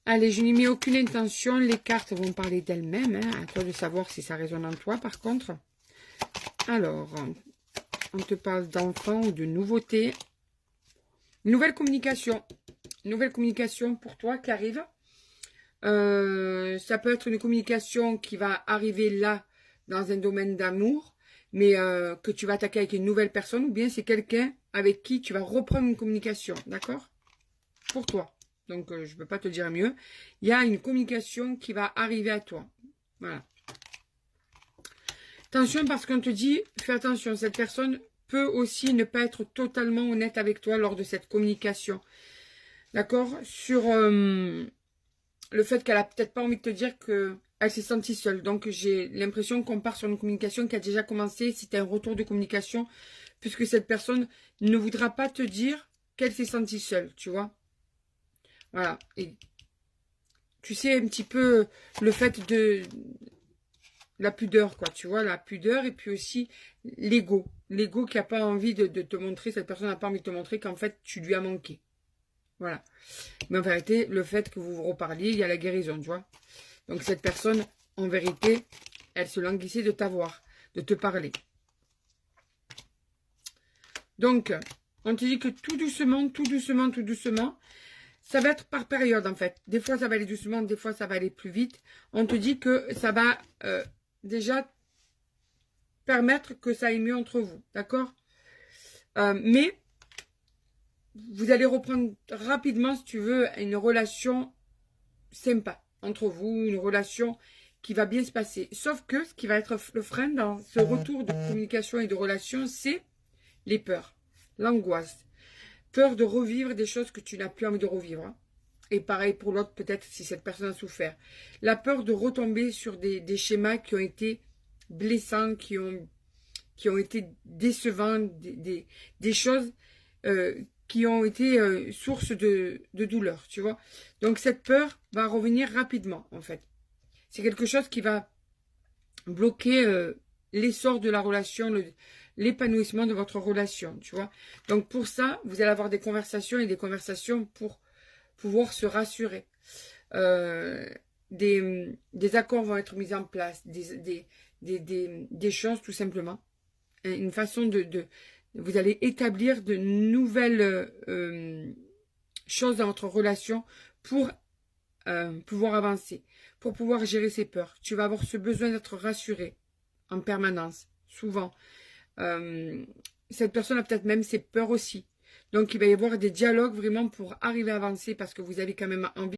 Allez, je n'y mets aucune intention. Les cartes vont parler d'elles-mêmes. Hein. À toi de savoir si ça résonne en toi, par contre. Alors, on te parle d'enfants ou de nouveautés. Nouvelle communication. Nouvelle communication pour toi qui arrive. Ça peut être une communication qui va arriver là, dans un domaine d'amour, mais que tu vas attaquer avec une nouvelle personne, ou bien c'est quelqu'un avec qui tu vas reprendre une communication, d'accord? Pour toi. Donc, je ne peux pas te dire mieux. Il y a une communication qui va arriver à toi. Voilà. Attention, parce qu'on te dit, fais attention, cette personne peut aussi ne pas être totalement honnête avec toi lors de cette communication. D'accord? Sur le fait qu'elle a peut-être pas envie de te dire qu'elle s'est sentie seule. Donc, j'ai l'impression qu'on part sur une communication qui a déjà commencé. C'était un retour de communication, puisque cette personne ne voudra pas te dire qu'elle s'est sentie seule, tu vois? Voilà. Et tu sais un petit peu le fait de la pudeur, quoi, tu vois, la pudeur et puis aussi l'ego. L'ego qui n'a pas envie de te montrer, cette personne n'a pas envie de te montrer qu'en fait, tu lui as manqué. Voilà. Mais en vérité, le fait que vous vous reparliez, il y a la guérison, tu vois. Donc cette personne, en vérité, elle se languissait de t'avoir, de te parler. Donc, on te dit que tout doucement, tout doucement, tout doucement, ça va être par période, en fait. Des fois, ça va aller doucement, des fois, ça va aller plus vite. On te dit que ça va déjà permettre que ça aille mieux entre vous, d'accord? Mais vous allez reprendre rapidement, si tu veux, une relation sympa entre vous, une relation qui va bien se passer. Sauf que ce qui va être le frein dans ce retour de communication et de relation, c'est les peurs, l'angoisse. Peur de revivre des choses que tu n'as plus envie de revivre. Hein. Et pareil pour l'autre, peut-être si cette personne a souffert. La peur de retomber sur des schémas qui ont été blessants, qui ont été décevants, des choses qui ont été source de douleur, tu vois. Donc cette peur va revenir rapidement, en fait. C'est quelque chose qui va bloquer l'essor de la relation, l'épanouissement de votre relation, tu vois. Donc pour ça, vous allez avoir des conversations et des conversations pour pouvoir se rassurer. Des accords vont être mis en place, des choses tout simplement. Une façon vous allez établir de nouvelles choses dans votre relation pour pouvoir avancer, pour pouvoir gérer ses peurs. Tu vas avoir ce besoin d'être rassuré en permanence, souvent. Cette personne a peut-être même ses peurs aussi. Donc, il va y avoir des dialogues vraiment pour arriver à avancer parce que vous avez quand même envie